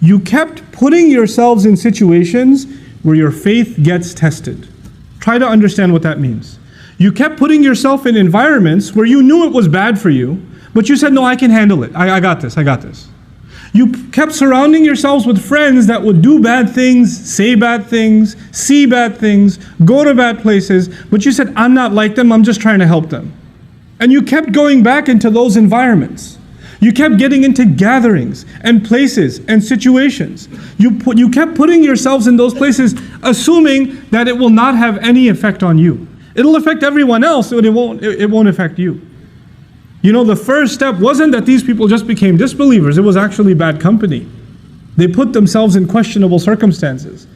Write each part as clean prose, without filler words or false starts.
You kept putting yourselves in situations where your faith gets tested. Try to understand what that means. You kept putting yourself in environments where you knew it was bad for you, but you said, no, I can handle it. I got this, I got this. You kept surrounding yourselves with friends that would do bad things, say bad things, see bad things, go to bad places, but you said, I'm not like them, I'm just trying to help them. And you kept going back into those environments. You kept getting into gatherings and places and situations. You kept putting yourselves in those places assuming that it will not have any effect on you. It'll affect everyone else, but it won't affect you. You know, the first step wasn't that these people just became disbelievers. It was actually bad company. They put themselves in questionable circumstances.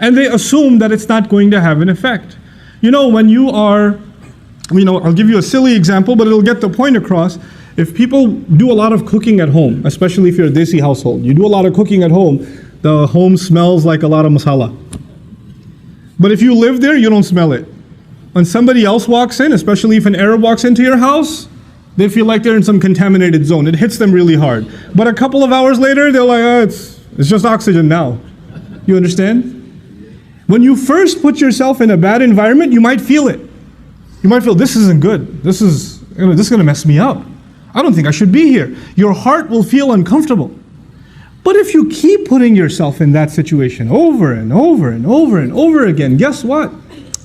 And they assume that it's not going to have an effect. You know, when you are, I'll give you a silly example, but it'll get the point across. If people do a lot of cooking at home, especially if you're a desi household, you do a lot of cooking at home, the home smells like a lot of masala. But if you live there, you don't smell it. When somebody else walks in, especially if an Arab walks into your house, they feel like they're in some contaminated zone. It hits them really hard. But a couple of hours later, they're like, it's just oxygen now. You understand? When you first put yourself in a bad environment, you might feel it. You might feel, this isn't good. This is going to mess me up. I don't think I should be here. Your heart will feel uncomfortable. But if you keep putting yourself in that situation over and over and over and over again, guess what?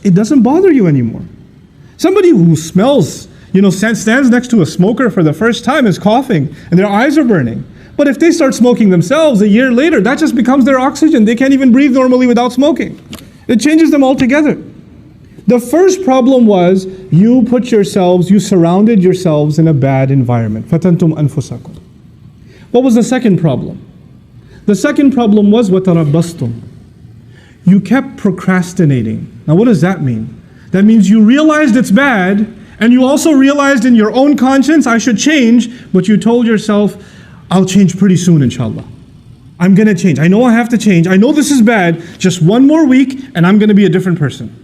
It doesn't bother you anymore. Somebody who smells, stands next to a smoker for the first time is coughing and their eyes are burning. But if they start smoking themselves a year later, that just becomes their oxygen. They can't even breathe normally without smoking. It changes them altogether. The first problem was you surrounded yourselves in a bad environment. فَتَنْتُمْ أَنفُسَكُمْ. What was the second problem? The second problem was وَتَرَبَّصْتُمْ. You kept procrastinating. Now what does that mean? That means you realized it's bad, and you also realized in your own conscience, I should change, but you told yourself, I'll change pretty soon, inshallah. I'm going to change. I know I have to change. I know this is bad. Just one more week, and I'm going to be a different person.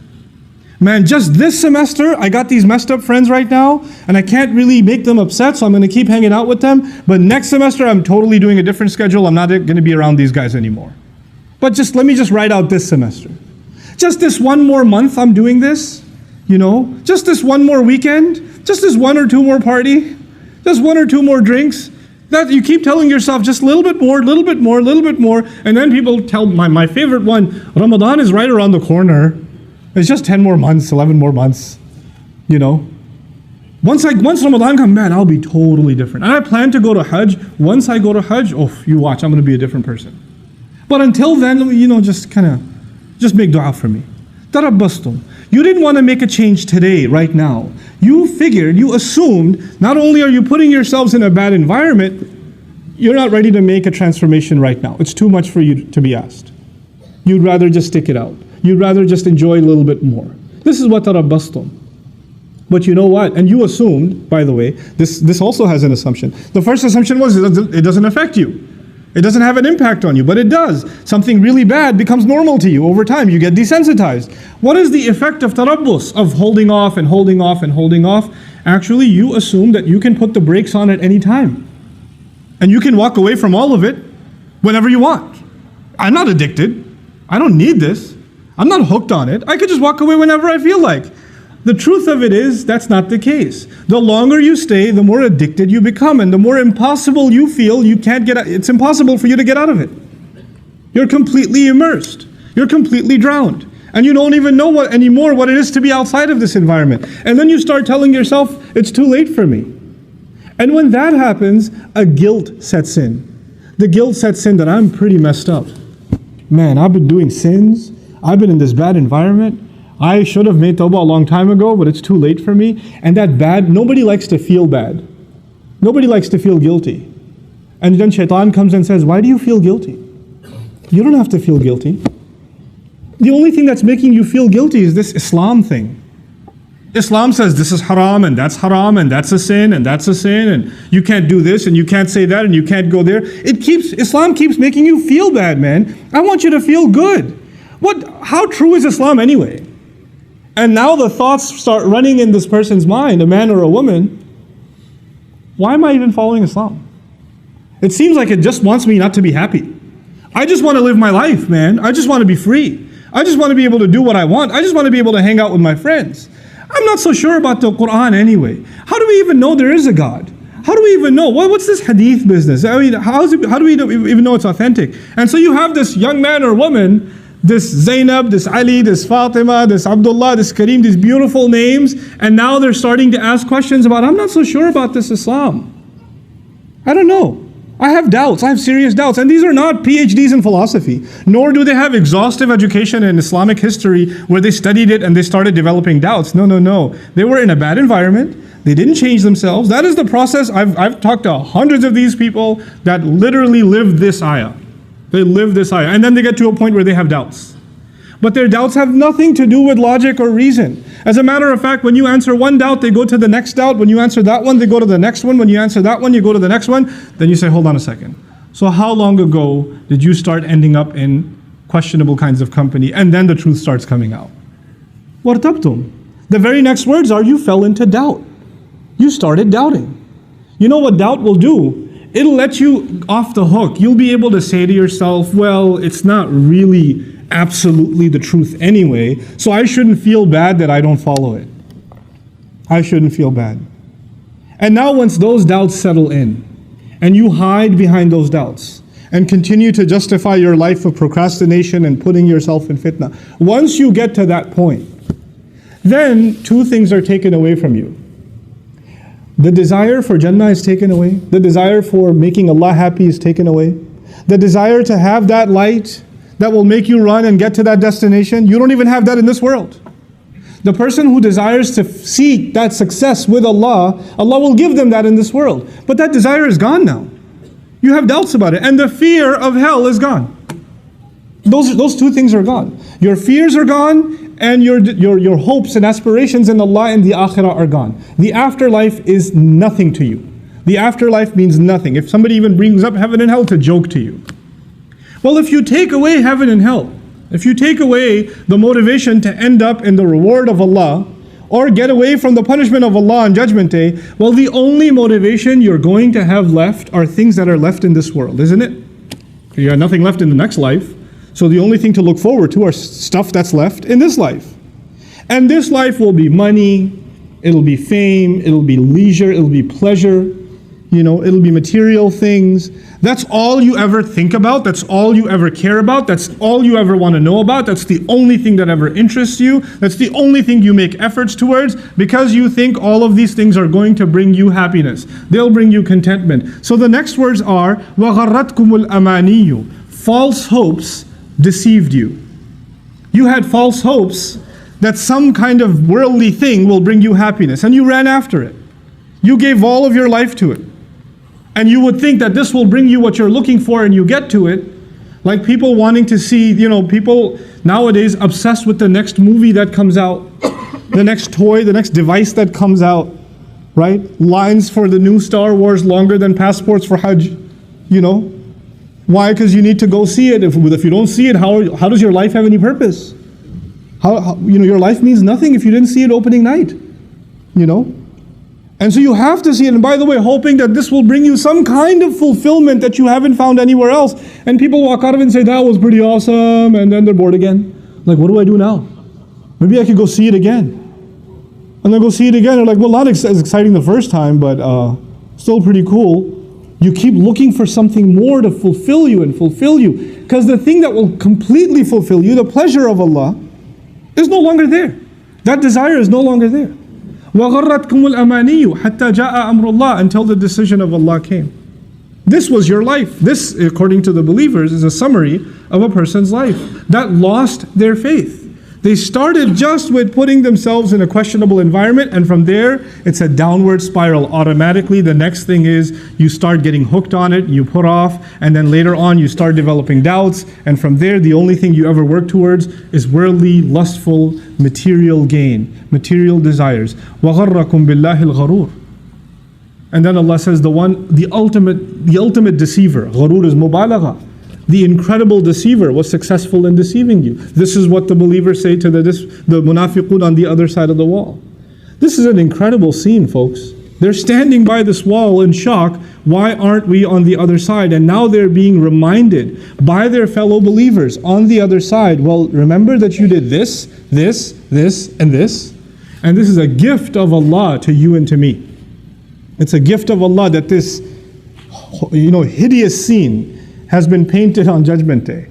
Man, just this semester, I got these messed up friends right now, and I can't really make them upset, so I'm going to keep hanging out with them. But next semester, I'm totally doing a different schedule. I'm not going to be around these guys anymore. But let me just write out this semester. Just this one more month, I'm doing this. Just this one more weekend, just this one or two more party, just one or two more drinks. That you keep telling yourself just a little bit more, little bit more, little bit more, and then people tell my favorite one, Ramadan is right around the corner. It's just 10 more months, 11 more months. Once Ramadan comes, man, I'll be totally different. And I plan to go to Hajj. Once I go to Hajj, you watch, I'm going to be a different person. But until then, just make dua for me. Tarabbastum. You didn't want to make a change today, right now. You assumed, not only are you putting yourselves in a bad environment, you're not ready to make a transformation right now. It's too much for you to be asked. You'd rather just stick it out. You'd rather just enjoy a little bit more. This is what tarabbastum. But you know what? And you assumed, by the way, this also has an assumption. The first assumption was it doesn't affect you. It doesn't have an impact on you, but it does. Something really bad becomes normal to you over time. You get desensitized. What is the effect of tarabbus, of holding off and holding off and holding off? Actually, you assume that you can put the brakes on at any time. And you can walk away from all of it whenever you want. I'm not addicted. I don't need this. I'm not hooked on it. I could just walk away whenever I feel like. The truth of it is, that's not the case. The longer you stay, the more addicted you become, and the more impossible you feel, it's impossible for you to get out of it. You're completely immersed. You're completely drowned. And you don't even know anymore what it is to be outside of this environment. And then you start telling yourself, it's too late for me. And when that happens, a guilt sets in. The guilt sets in that I'm pretty messed up. Man, I've been doing sins. I've been in this bad environment. I should have made tawbah a long time ago, but it's too late for me. And nobody likes to feel bad. Nobody likes to feel guilty. And then shaitan comes and says, why do you feel guilty? You don't have to feel guilty. The only thing that's making you feel guilty is this Islam thing. Islam says this is haram and that's a sin and that's a sin and you can't do this and you can't say that and you can't go there. Islam keeps making you feel bad, man. I want you to feel good. How true is Islam anyway? And now the thoughts start running in this person's mind, a man or a woman. Why am I even following Islam? It seems like it just wants me not to be happy. I just want to live my life, man. I just want to be free. I just want to be able to do what I want. I just want to be able to hang out with my friends. I'm not so sure about the Qur'an anyway. How do we even know there is a God? How do we even know? What's this hadith business? I mean, how do we even know it's authentic? And so you have this young man or woman, this Zainab, this Ali, this Fatima, this Abdullah, this Kareem, these beautiful names, and now they're starting to ask questions about, I'm not so sure about this Islam. I don't know. I have doubts. I have serious doubts. And these are not PhDs in philosophy, nor do they have exhaustive education in Islamic history where they studied it and they started developing doubts. No, no, no. They were in a bad environment. They didn't change themselves. That is the process. I've talked to hundreds of these people that literally live this ayah. They live this ayah. And then they get to a point where they have doubts. But their doubts have nothing to do with logic or reason. As a matter of fact, when you answer one doubt, they go to the next doubt. When you answer that one, they go to the next one. When you answer that one, you go to the next one. Then you say, hold on a second. So how long ago did you start ending up in questionable kinds of company? And then the truth starts coming out. وَارْتَبْتُمْ. The very next words are, you fell into doubt. You started doubting. You know what doubt will do? It'll let you off the hook. You'll be able to say to yourself, well, it's not really absolutely the truth anyway, so I shouldn't feel bad that I don't follow it. I shouldn't feel bad. And now once those doubts settle in, and you hide behind those doubts, and continue to justify your life of procrastination and putting yourself in fitna, once you get to that point, then two things are taken away from you. The desire for Jannah is taken away. The desire for making Allah happy is taken away. The desire to have that light that will make you run and get to that destination, you don't even have that in this world. The person who desires to seek that success with Allah, Allah will give them that in this world. But that desire is gone now. You have doubts about it. And the fear of hell is gone. Those two things are gone. Your fears are gone, and your hopes and aspirations in Allah and the akhirah are gone. The afterlife is nothing to you. The afterlife means nothing. If somebody even brings up heaven and hell, it's a joke to you. Well, if you take away heaven and hell, if you take away the motivation to end up in the reward of Allah, or get away from the punishment of Allah on Judgment Day, well, the only motivation you're going to have left are things that are left in this world, isn't it? You have nothing left in the next life. So the only thing to look forward to are stuff that's left in this life. And this life will be money, it'll be fame, it'll be leisure, it'll be pleasure, it'll be material things. That's all you ever think about, that's all you ever care about, that's all you ever want to know about, that's the only thing that ever interests you, that's the only thing you make efforts towards, because you think all of these things are going to bring you happiness. They'll bring you contentment. So the next words are, وَغَرَّتْكُمُ الْأَمَانِيُّ. False hopes deceived you. You had false hopes that some kind of worldly thing will bring you happiness, and you ran after it. You gave all of your life to it. And you would think that this will bring you what you're looking for, and you get to it. Like people wanting to see, people nowadays obsessed with the next movie that comes out, the next toy, the next device that comes out, right? Lines for the new Star Wars longer than passports for Hajj, Why? Because you need to go see it. If you don't see it, how does your life have any purpose? Your life means nothing if you didn't see it opening night. And so you have to see it. And by the way, hoping that this will bring you some kind of fulfillment that you haven't found anywhere else. And people walk out of it and say, that was pretty awesome. And then they're bored again. Like, what do I do now? Maybe I could go see it again. And then go see it again. They're like, well, not as exciting the first time, but still pretty cool. You keep looking for something more to fulfill you. Because the thing that will completely fulfill you, the pleasure of Allah, is no longer there. That desire is no longer there. وَغَرَّتْكُمُ الْأَمَانِيُّ حَتَّى جَاءَ أَمْرُ اللَّهِ. Until the decision of Allah came. This was your life. This, according to the believers, is a summary of a person's life that lost their faith. They started just with putting themselves in a questionable environment, and from there, it's a downward spiral. Automatically, the next thing is you start getting hooked on it, you put off, and then later on you start developing doubts, and from there, the only thing you ever work towards is worldly, lustful, material gain, material desires. وَغَرَّكُمْ بِاللَّهِ الْغَرُورِ. And then Allah says, the ultimate deceiver. Gharur is mubalagha. The incredible deceiver was successful in deceiving you. This is what the believers say to the munafiqun on the other side of the wall. This is an incredible scene, folks. They're standing by this wall in shock. Why aren't we on the other side? And now they're being reminded by their fellow believers on the other side. Well, remember that you did this, this, this, and this. And this is a gift of Allah to you and to me. It's a gift of Allah that this, hideous scene has been painted on Judgment Day.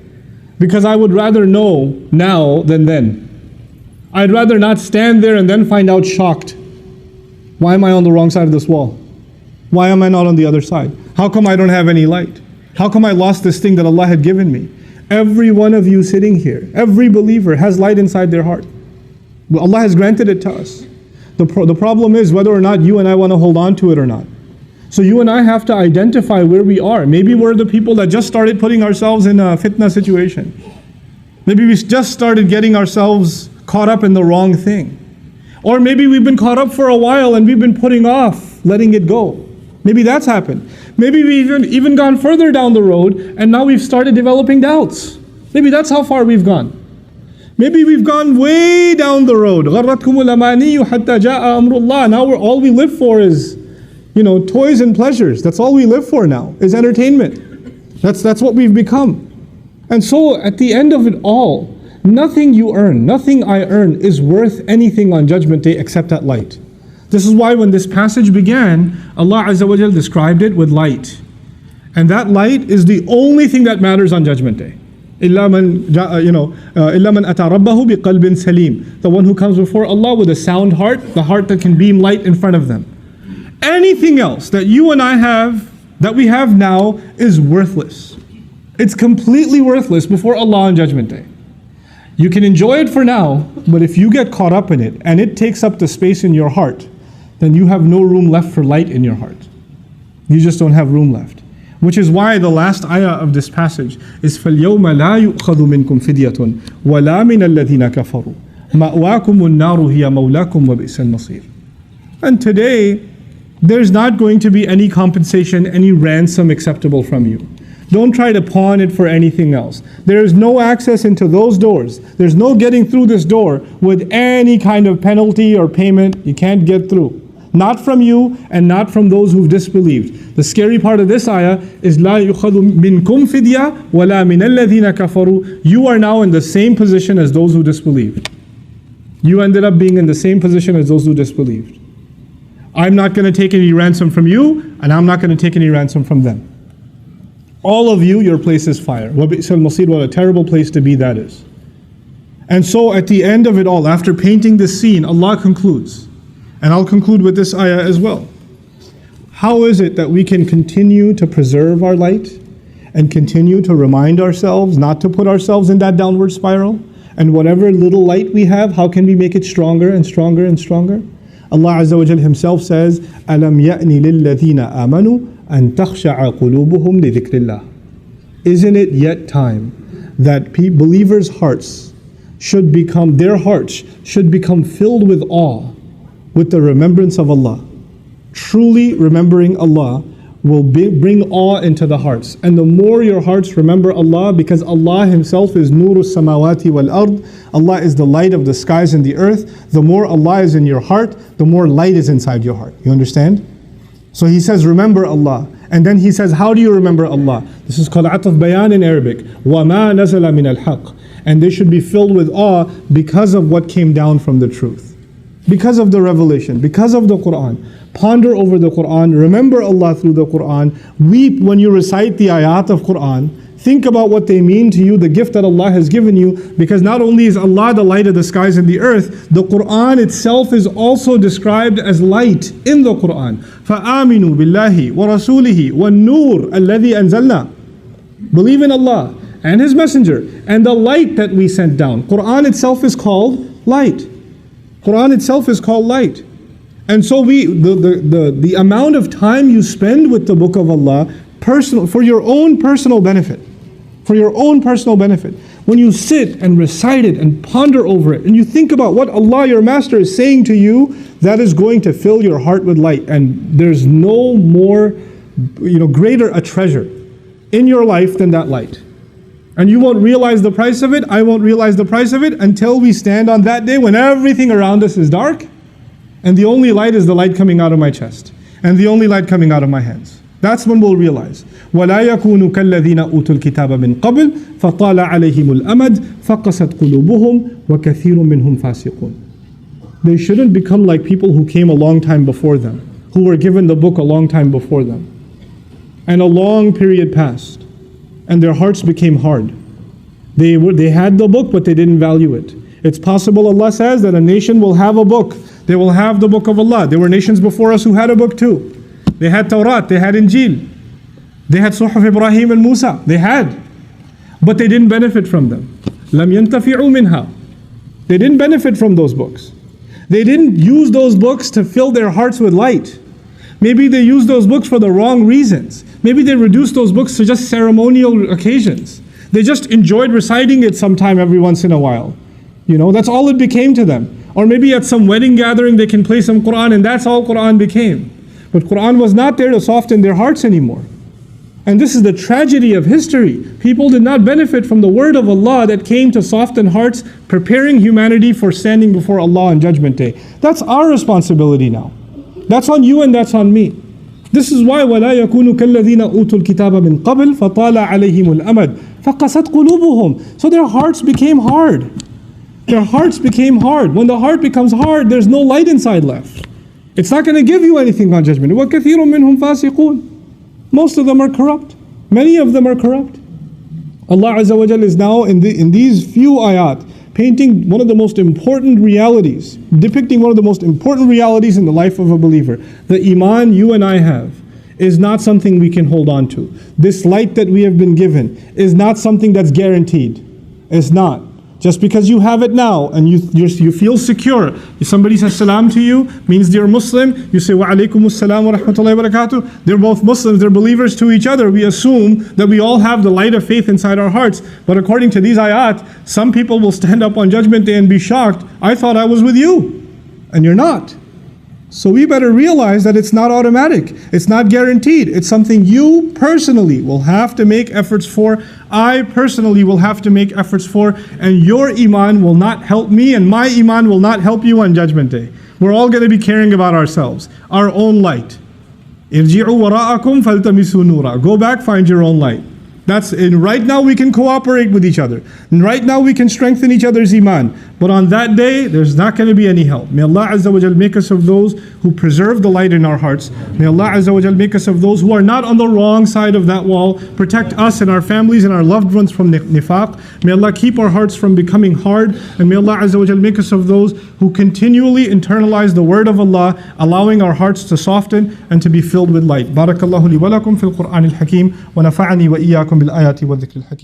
Because I would rather know now than then. I'd rather not stand there and then find out shocked. Why am I on the wrong side of this wall? Why am I not on the other side? How come I don't have any light? How come I lost this thing that Allah had given me? Every one of you sitting here, every believer has light inside their heart. Allah has granted it to us. The problem is whether or not you and I want to hold on to it or not. So you and I have to identify where we are. Maybe we're the people that just started putting ourselves in a fitna situation. Maybe we just started getting ourselves caught up in the wrong thing. Or maybe we've been caught up for a while and we've been putting off letting it go. Maybe that's happened. Maybe we've even gone further down the road and now we've started developing doubts. Maybe that's how far we've gone. Maybe we've gone way down the road. غَرَّتْكُمُ الْأَمَانِيُّ حَتَّى جَاءَ أَمْرُ اللَّهِ. Now all we live for is, toys and pleasures. That's all we live for now, is entertainment. That's what we've become. And so at the end of it all, nothing you earn, nothing I earn is worth anything on Judgment Day except that light. This is why when this passage began, Allah Azza wa Jal described it with light. And that light is the only thing that matters on Judgment Day. إِلَّا مَنْ أَتَى رَبَّهُ بِقَلْبٍ سَلِيمٍ. The one who comes before Allah with a sound heart, the heart that can beam light in front of them. Anything else that you and I have, that we have now, is worthless. It's completely worthless before Allah on Judgment Day. You can enjoy it for now, but if you get caught up in it and it takes up the space in your heart, then you have no room left for light in your heart. You just don't have room left. Which is why the last ayah of this passage is فَالْيَوْمَ لَا يُؤْخَذُ مِنْكُمْ فِدْيَةٌ وَلَا مِنَ الَّذِينَ كَفَرُوا مَأْوَاكُمُ النَّارُ هِيَ مَوْلَاكُمْ وَبِئْسَ الْمَصِيرُ. And today, there's not going to be any compensation, any ransom acceptable from you. Don't try to pawn it for anything else. There is no access into those doors. There's no getting through this door with any kind of penalty or payment. You can't get through. Not from you and not from those who've disbelieved. The scary part of this ayah is لَا يُخَذُ مِنْكُمْ فِدْيَةٌ وَلَا مِنَ الَّذِينَ كَفَرُوا. You are now in the same position as those who disbelieved. You ended up being in the same position as those who disbelieved. I'm not going to take any ransom from you, and I'm not going to take any ransom from them. All of you, your place is fire. وَبِئْسَ الْمَصِيرُ. What a terrible place to be that is. And so at the end of it all, after painting this scene, Allah concludes. And I'll conclude with this ayah as well. How is it that we can continue to preserve our light and continue to remind ourselves not to put ourselves in that downward spiral? And whatever little light we have, how can we make it stronger and stronger and stronger? Allah Azza wa Jal Himself says, أَلَمْ يَأْنِ لِلَّذِينَ آمَنُوا أَن تَخْشَعَ قُلُوبُهُمْ لِذِكْرِ اللَّهِ. Isn't it yet time that believers' hearts should become, their hearts should become filled with awe, with the remembrance of Allah? Truly remembering Allah will bring awe into the hearts. And the more your hearts remember Allah, because Allah Himself is Nuru Samawati wal Ard, Allah is the light of the skies and the earth. The more Allah is in your heart, the more light is inside your heart. You understand? So He says, remember Allah. And then He says, how do you remember Allah? This is called ataf bayan in Arabic. وَمَا نَزَلَ مِنَ الْحَقِّ. And they should be filled with awe because of what came down from the truth. Because of the revelation, because of the Qur'an. Ponder over the Qur'an, remember Allah through the Qur'an. Weep when you recite the ayat of Qur'an. Think about what they mean to you, the gift that Allah has given you, because not only is Allah the light of the skies and the earth, the Qur'an itself is also described as light in the Qur'an. فَآمِنُوا بِاللَّهِ وَرَسُولِهِ وَالنُّورِ الَّذِي أَنزَلْنَا. Believe in Allah and His Messenger and the light that we sent down. Qur'an itself is called light. Qur'an itself is called light. And so the amount of time you spend with the book of Allah, for your own personal benefit, when you sit and recite it and ponder over it, and you think about what Allah, your master, is saying to you, that is going to fill your heart with light. And there's no more, greater a treasure in your life than that light. And you won't realize the price of it, I won't realize the price of it until we stand on that day when everything around us is dark And the only light is the light coming out of my chest. And the only light coming out of my hands. That's when we'll realize. وَلَا يَكُونُوا كَالَّذِينَ أُوتُوا الْكِتَابَ مِنْ قَبْلِ فَطَالَ عَلَيْهِمُ الْأَمَدُ فَقَسَتْ قُلُوبُهُمْ وَكَثِيرٌ مِّنْهُمْ فَاسِقُونَ. They shouldn't become like people who came a long time before them, who were given the book a long time before them. And a long period passed, and their hearts became hard. They had the book, but they didn't value it. It's possible, Allah says, that a nation will have a book. They will have the book of Allah. There were nations before us who had a book too. They had Tawrat, they had Injil, they had Suhuf Ibrahim and Musa. They had, but they didn't benefit from them. لَمْ يَنْتَفِعُوا مِنْهَا. They didn't benefit from those books. They didn't use those books to fill their hearts with light. Maybe they used those books for the wrong reasons. Maybe they reduced those books to just ceremonial occasions. They just enjoyed reciting it sometime every once in a while. You know, that's all it became to them. Or maybe at some wedding gathering they can play some Qur'an, and that's all Qur'an became. But Qur'an was not there to soften their hearts anymore. And this is the tragedy of history. People did not benefit from the word of Allah that came to soften hearts, preparing humanity for standing before Allah on Judgment Day. That's our responsibility now. That's on you and that's on me. This is why وَلَا يَكُونُوا كَالَّذِينَ أُوتُوا الْكِتَابَ مِنْ قَبْلِ فَطَالَ عَلَيْهِمُ الْأَمَدُ فَقَسَتْ قُلُوبُهُم. So their hearts became hard. Their hearts became hard. When the heart becomes hard, there's no light inside left. It's not going to give you anything on Judgment. وَكَثِيرٌ مِّنْهُمْ فَاسِقُونَ. Most of them are corrupt. Many of them are corrupt. Allah Azza wa Jal is now in these few ayat painting one of the most important realities, depicting one of the most important realities in the life of a believer. The Iman you and I have is not something we can hold on to. This light that we have been given is not something that's guaranteed. It's not. Just because you have it now and you feel secure, if somebody says salam to you, means they're Muslim, you say wa alaykum as-salam wa rahmatullahi wa barakatuh, they're both Muslims, they're believers to each other. We assume that we all have the light of faith inside our hearts. But according to these ayat, some people will stand up on Judgment Day and be shocked, I thought I was with you, and you're not. So we better realize that it's not automatic. It's not guaranteed. It's something you personally will have to make efforts for. I personally will have to make efforts for. And your Iman will not help me, and my Iman will not help you on Judgment Day. We're all going to be caring about ourselves, our own light. Irji'u wara'akum faltamisu nura. Go back, find your own light. Right now we can cooperate with each other. And right now we can strengthen each other's Iman. But on that day, there's not going to be any help. May Allah Azza wa Jal make us of those who preserve the light in our hearts. May Allah Azza wa Jal make us of those who are not on the wrong side of that wall. Protect us and our families and our loved ones from nifaq. May Allah keep our hearts from becoming hard. And may Allah Azza wa Jal make us of those who continually internalize the word of Allah, allowing our hearts to soften and to be filled with light. Barakallahu li wa lakum fil Qur'an al-Hakim wa nafa'ani wa iyyakum bil ayati wa dhikr al-Hakim.